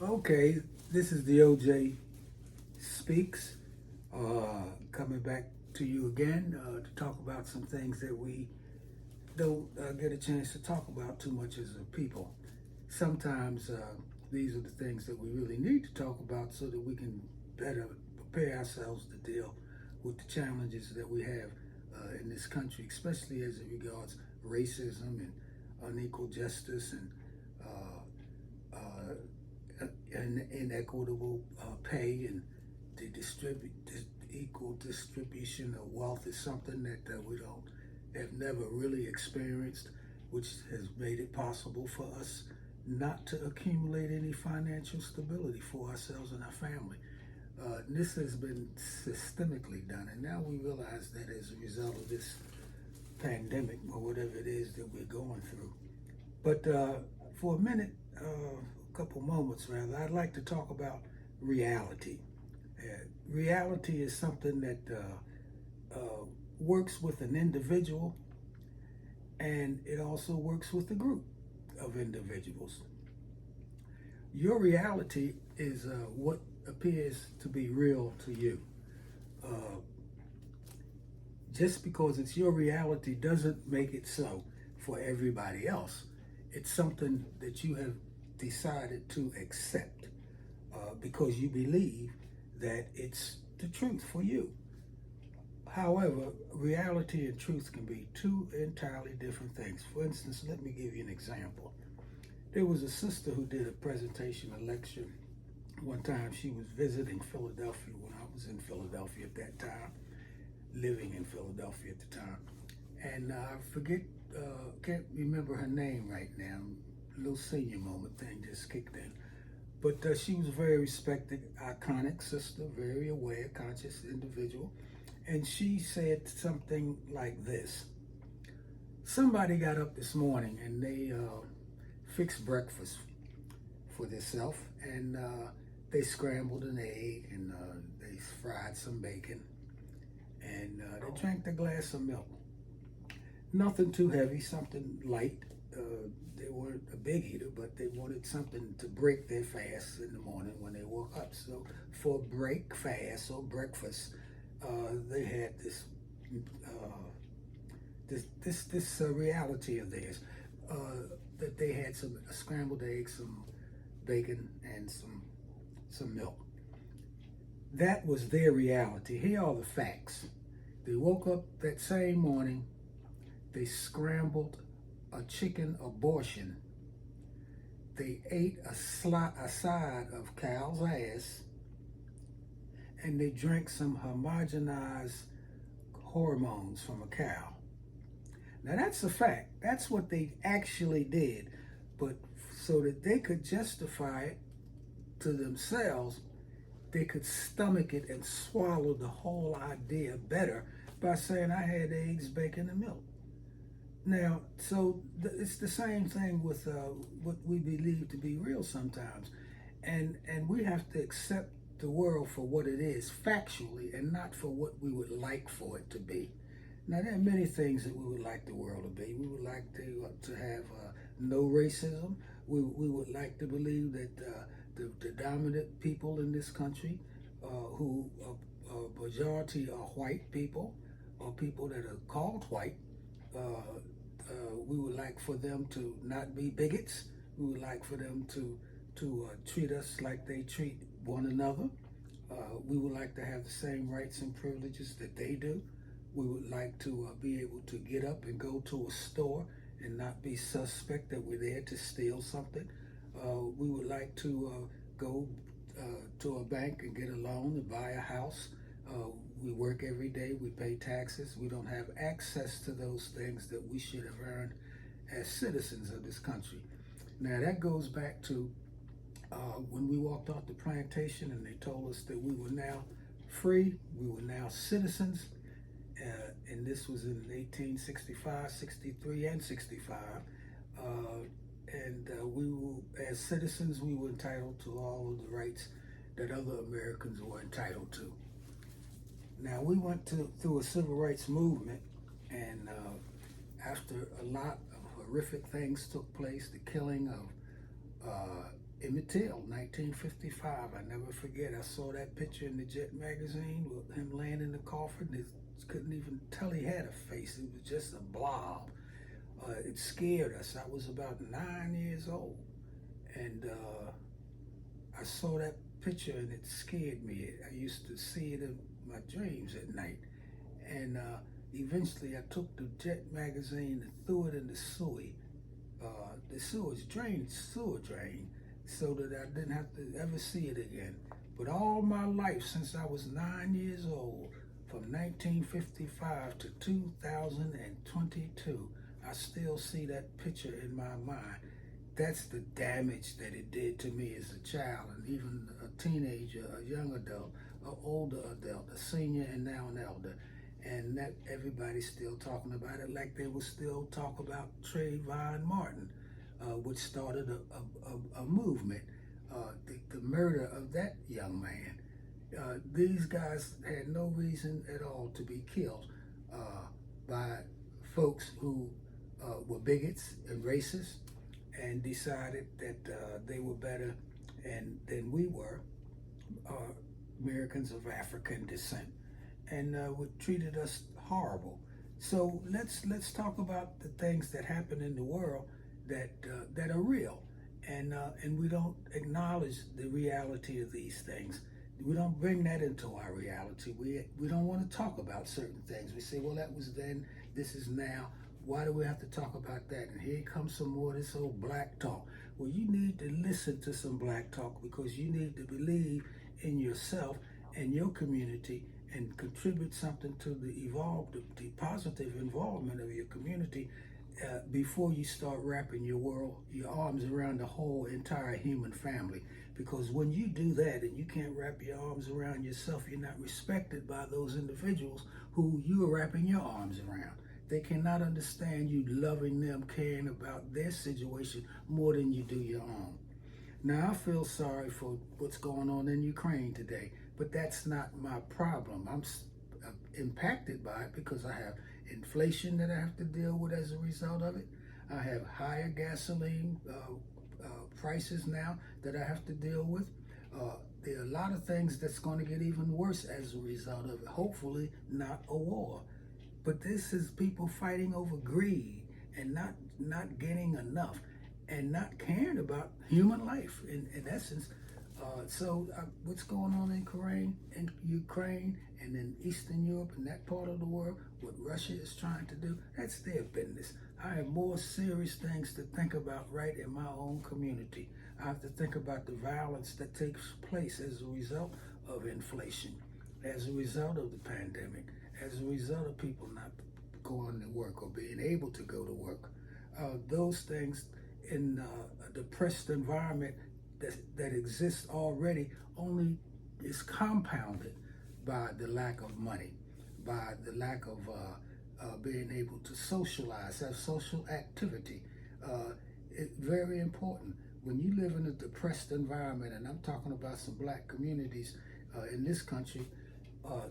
Okay, this is the OJ Speaks, coming back to you again to talk about some things that we don't get a chance to talk about too much as a people. Sometimes these are the things that we really need to talk about so that we can better prepare ourselves to deal with the challenges that we have in this country, especially as it regards racism and unequal justice and inequitable pay and the equal distribution of wealth is something that we don't have never really experienced, which has made it possible for us not to accumulate any financial stability for ourselves and our family. This has been systemically done, and now we realize that as a result of this pandemic or whatever it is that we're going through. But for a minute, a couple moments rather, I'd like to talk about reality. Reality is something that works with an individual, and it also works with a group of individuals. Your reality is what appears to be real to you. Uh, just because it's your reality doesn't make it so for everybody else. It's something that you have decided to accept because you believe that it's the truth for you. However, reality and truth can be two entirely different things. For instance, let me give you an example. There was a sister who did a presentation, a lecture. One time she was visiting Philadelphia when I was in Philadelphia at that time, living in Philadelphia at the time. And I forget, can't remember her name right now. A little senior moment thing just kicked in. But she was a very respected, iconic sister, very aware, conscious individual. And she said something like this. Somebody got up this morning and they fixed breakfast for themselves, and they scrambled an egg, and they fried some bacon, and they drank a glass of milk. Nothing too heavy, something light. They weren't a big eater, but they wanted something to break their fast in the morning when they woke up. So for break fast or breakfast, they had this reality of theirs that they had some scrambled eggs, some bacon, and some milk. That was their reality. Here are the facts. They woke up that same morning. They scrambled a chicken abortion. They ate a side of cow's ass, and they drank some homogenized hormones from a cow. Now that's a fact. That's what they actually did. But so that they could justify it to themselves, they could stomach it and swallow the whole idea better by saying, I had eggs, bacon, and milk. Now, so it's the same thing with what we believe to be real sometimes. And we have to accept the world for what it is factually and not for what we would like for it to be. Now, there are many things that we would like the world to be. We would like to have no racism. We would like to believe that the dominant people in this country, who a majority are white people, or people that are called white, we would like for them to not be bigots. We would like for them to treat us like they treat one another. We would like to have the same rights and privileges that they do. We would like to be able to get up and go to a store and not be suspect that we're there to steal something. We would like to go to a bank and get a loan and buy a house. We work every day, we pay taxes. We don't have access to those things that we should have earned as citizens of this country. Now, that goes back to when we walked off the plantation and they told us that we were now free, we were now citizens, and this was in 1865, 63, and 65. And we were, as citizens, we were entitled to all of the rights that other Americans were entitled to. Now, we went through a civil rights movement, and after a lot of horrific things took place, the killing of Emmett Till, 1955. I never forget. I saw that picture in the Jet magazine with him laying in the coffin. It couldn't even tell he had a face. It was just a blob. It scared us. I was about 9 years old, and I saw that picture and it scared me. I used to see it in my dreams at night, and eventually I took the Jet magazine and threw it in the sewage drain, sewer drain, so that I didn't have to ever see it again. But all my life, since I was 9 years old, from 1955 to 2022, I still see that picture in my mind. That's the damage that it did to me as a child, and even a teenager, a young adult, an older adult, a senior, and now an elder. And that everybody's still talking about it, like they will still talk about Trayvon Martin, which started a movement, the murder of that young man. These guys had no reason at all to be killed by folks who were bigots and racists and decided that they were better than we were, Americans of African descent, and treated us horrible. So let's talk about the things that happen in the world that are real, and we don't acknowledge the reality of these things. We don't bring that into our reality. We don't want to talk about certain things. We say, well, that was then, this is now. Why do we have to talk about that? And here comes some more of this old black talk. Well, you need to listen to some black talk, because you need to believe in yourself and your community and contribute something to the positive involvement of your community before you start wrapping your arms around the whole entire human family. Because when you do that and you can't wrap your arms around yourself, you're not respected by those individuals who you are wrapping your arms around. They cannot understand you loving them, caring about their situation more than you do your own. Now, I feel sorry for what's going on in Ukraine today, but that's not my problem. I'm impacted by it because I have inflation that I have to deal with as a result of it. I have higher gasoline prices now that I have to deal with. There are a lot of things that's going to get even worse as a result of it. Hopefully not a war. But this is people fighting over greed and not getting enough and not caring about human life in essence. So what's going on in Ukraine and in Eastern Europe and that part of the world, what Russia is trying to do, that's their business. I have more serious things to think about right in my own community. I have to think about the violence that takes place as a result of inflation, as a result of the pandemic, as a result of people not going to work or being able to go to work. Those things in a depressed environment that exists already only is compounded by the lack of money, by the lack of being able to socialize, have social activity. It's very important. When you live in a depressed environment, and I'm talking about some black communities in this country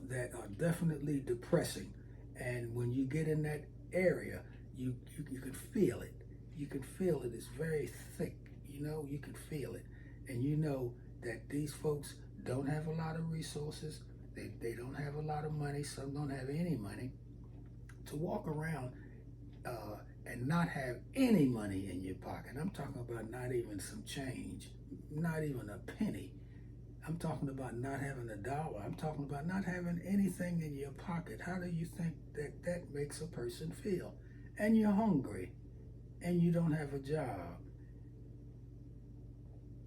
that are definitely depressing, and when you get in that area, you can feel it. You can feel it. It's very thick. You can feel it. And you know that these folks don't have a lot of resources. They don't have a lot of money. Some don't have any money. To walk around and not have any money in your pocket. I'm talking about not even some change, not even a penny. I'm talking about not having a dollar. I'm talking about not having anything in your pocket. How do you think that makes a person feel? And you're hungry and you don't have a job.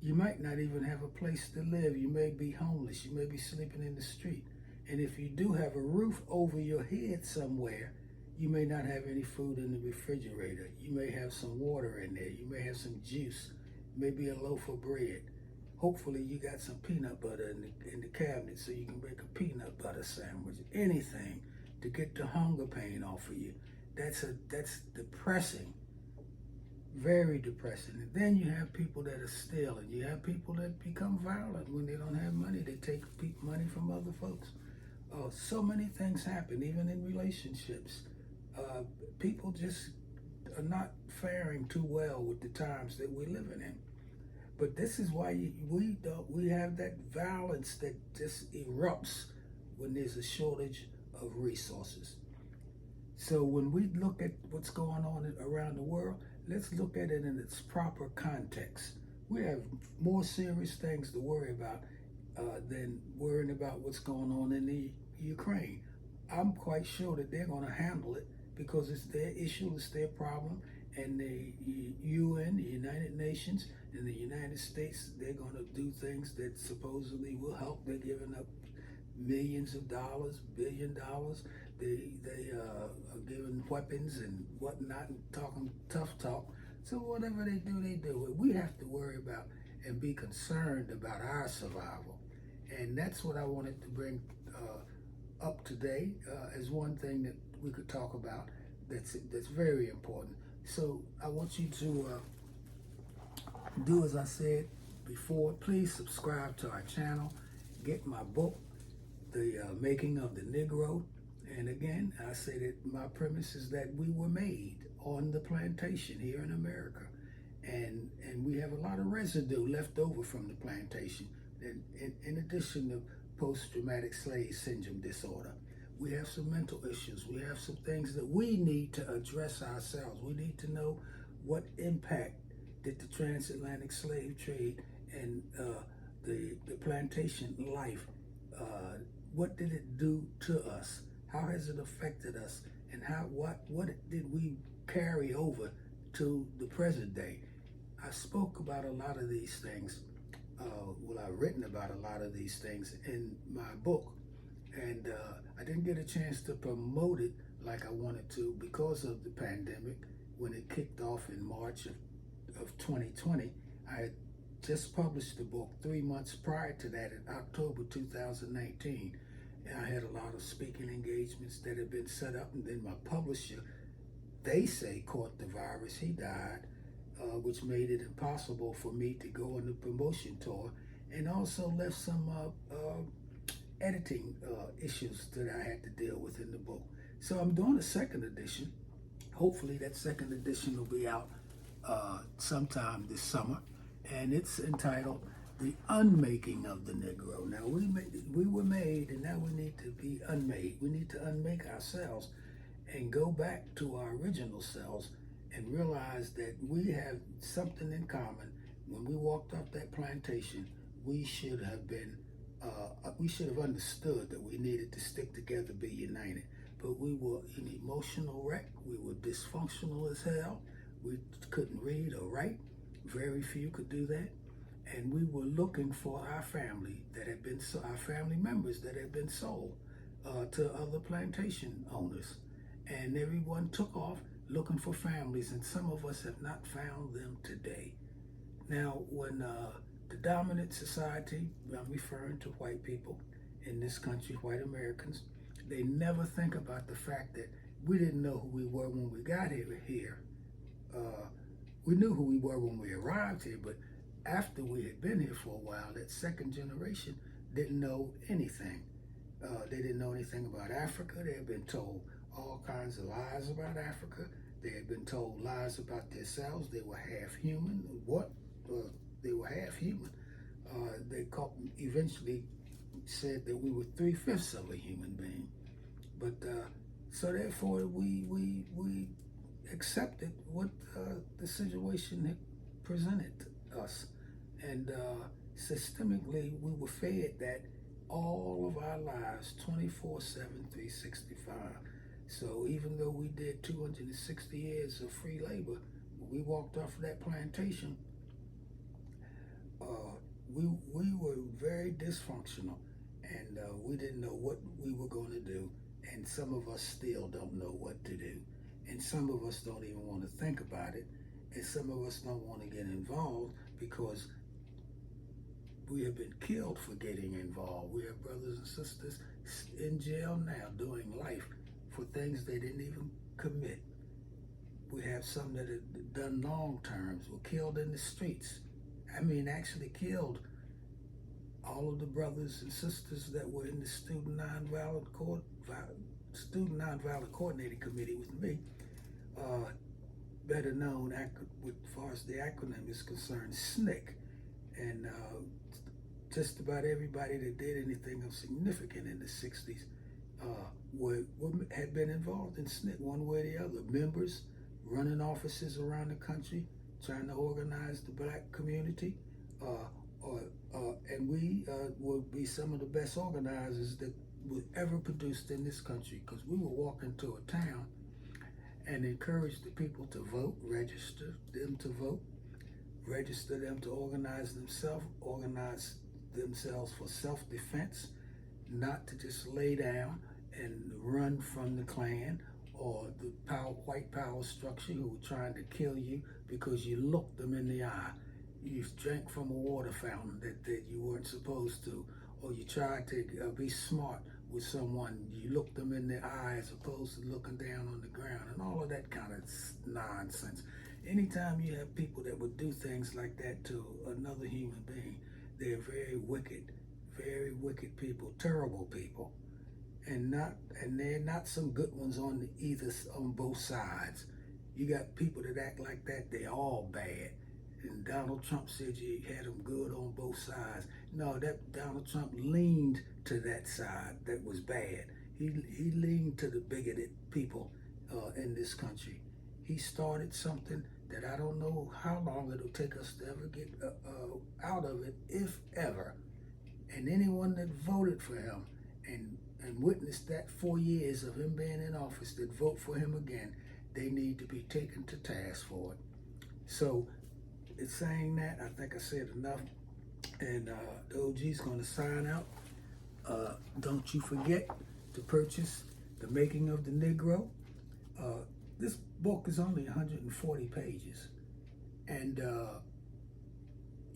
You might not even have a place to live. You may be homeless. You may be sleeping in the street. And if you do have a roof over your head somewhere, you may not have any food in the refrigerator. You may have some water in there. You may have some juice, maybe a loaf of bread. Hopefully you got some peanut butter in the cabinet so you can make a peanut butter sandwich. Anything to get the hunger pain off of you. That's depressing. Very depressing. And then you have people that are stealing. You have people that become violent when they don't have money. They take money from other folks. So many things happen, even in relationships. People just are not faring too well with the times that we're living in. But this is why we have that violence that just erupts when there's a shortage of resources. So when we look at what's going on around the world, let's look at it in its proper context. We have more serious things to worry about than worrying about what's going on in the Ukraine. I'm quite sure that they're going to handle it because it's their issue, it's their problem, and the UN, the United Nations, and the United States, they're going to do things that supposedly will help. They're giving up millions of dollars, $1 billion. They are giving weapons and whatnot and talking tough talk. So whatever they do, they do. We have to worry about and be concerned about our survival. And that's what I wanted to bring up today as one thing that we could talk about that's very important. So I want you to do as I said before. Please subscribe to our channel. Get my book, The Making of the Negro. And again, I say that my premise is that we were made on the plantation here in America. And we have a lot of residue left over from the plantation. And in addition to post-traumatic slave syndrome disorder, we have some mental issues. We have some things that we need to address ourselves. We need to know what impact did the transatlantic slave trade and the plantation life, what did it do to us? How has it affected us? And what did we carry over to the present day? I spoke about a lot of these things. I've written about a lot of these things in my book. And I didn't get a chance to promote it like I wanted to because of the pandemic. When it kicked off in March of 2020, I had just published the book 3 months prior to that in October 2019. And I had a lot of speaking engagements that had been set up, and then my publisher, they say, caught the virus. He died, which made it impossible for me to go on the promotion tour, and also left some editing issues that I had to deal with in the book. So I'm doing a second edition. Hopefully that second edition will be out sometime this summer, and it's entitled The Unmaking of the Negro. Now we were made, and now we need to be unmade. We need to unmake ourselves and go back to our original selves and realize that we have something in common. When we walked off that plantation, we should have understood that we needed to stick together, be united. But we were an emotional wreck. We were dysfunctional as hell. We couldn't read or write. Very few could do that. And we were looking for our family our family members that had been sold to other plantation owners. And everyone took off looking for families, and some of us have not found them today. Now, when the dominant society, I'm referring to white people in this country, white Americans, they never think about the fact that we didn't know who we were when we got here. We knew who we were when we arrived here, but after we had been here for a while, that second generation didn't know anything. They didn't know anything about Africa. They had been told all kinds of lies about Africa. They had been told lies about themselves. They were half human. They were half human. They eventually said that we were 3/5 of a human being. But so therefore we accepted what the situation had presented us. And systemically, we were fed that all of our lives, 24/7, 365. So even though we did 260 years of free labor, when we walked off of that plantation, we were very dysfunctional, and we didn't know what we were going to do. And some of us still don't know what to do. And some of us don't even want to think about it. And some of us don't want to get involved because we have been killed for getting involved. We have brothers and sisters in jail now doing life for things they didn't even commit. We have some that have done long terms, were killed in the streets. I mean, actually killed. All of the brothers and sisters that were in the Student Nonviolent Coordinating Committee with me, better known as far as the acronym is concerned, SNCC. And just about everybody that did anything of significant in the 60s had been involved in SNCC one way or the other. Members running offices around the country, trying to organize the black community, and we will be some of the best organizers that were ever produced in this country, because we would walk into a town and encourage the people to vote, register them to vote, register them to organize themselves for self-defense, not to just lay down and run from the Klan or the white power structure who were trying to kill you because you looked them in the eye. You drank from a water fountain that you weren't supposed to, or you tried to be smart with someone. You looked them in the eye as opposed to looking down on the ground, and all of that kind of nonsense. Anytime you have people that would do things like that to another human being, they're very wicked people, terrible people, and they're not some good ones on both sides. You got people that act like that, they're all bad. And Donald Trump said you had them good on both sides. No, that Donald Trump leaned to that side that was bad. He leaned to the bigoted people in this country. He started something that I don't know how long it'll take us to ever get out of it, if ever. And anyone that voted for him and witnessed that 4 years of him being in office that vote for him again, they need to be taken to task for it. So, it's saying that, I think I said enough, and the OG's going to sign out. Don't you forget to purchase The Making of the Negro. This book is only 140 pages, and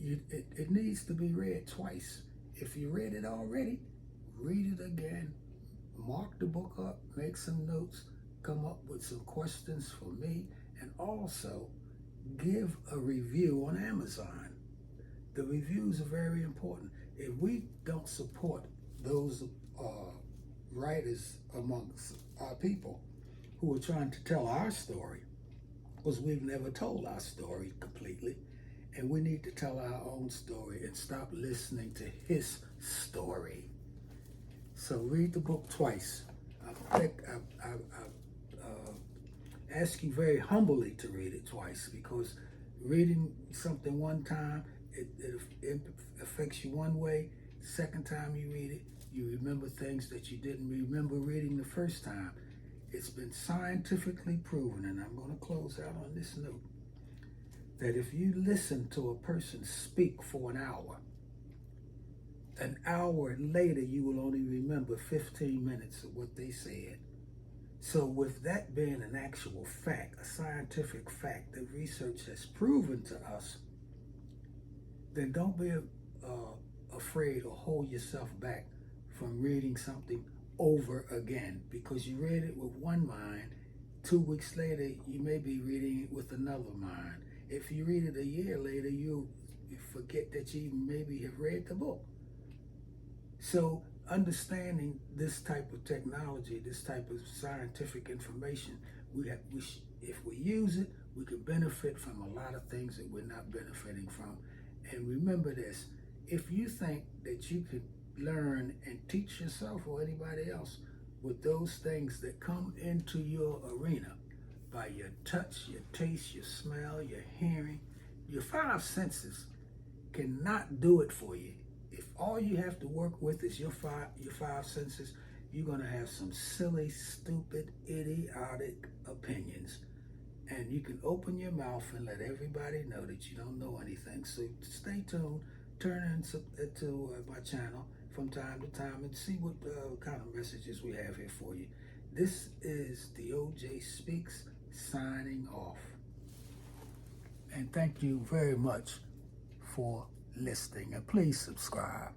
it needs to be read twice. If you read it already, read it again, mark the book up, make some notes, come up with some questions for me, and also give a review on Amazon. The reviews are very important. If we don't support those writers amongst our people who are trying to tell our story, because we've never told our story completely, and we need to tell our own story and stop listening to his story. So read the book twice. I ask you very humbly to read it twice, because reading something one time, it affects you one way. Second time you read it, you remember things that you didn't remember reading the first time. It's been scientifically proven, and I'm going to close out on this note, that if you listen to a person speak for an hour later you will only remember 15 minutes of what they said. So with that being an actual fact, a scientific fact that research has proven to us, then don't be afraid or hold yourself back from reading something over again, because you read it with one mind. 2 weeks later, you may be reading it with another mind. If you read it a year later, you forget that you maybe have read the book. So understanding this type of technology, this type of scientific information, if we use it, we can benefit from a lot of things that we're not benefiting from. And remember this, if you think that you could learn and teach yourself or anybody else with those things that come into your arena by your touch, your taste, your smell, your hearing, your 5 senses cannot do it for you. If all you have to work with is your five senses, you're going to have some silly, stupid, idiotic opinions. And you can open your mouth and let everybody know that you don't know anything. So stay tuned, turn into my channel from time to time and see what kind of messages we have here for you. This is the OJ Speaks signing off. And thank you very much for listening. And please subscribe.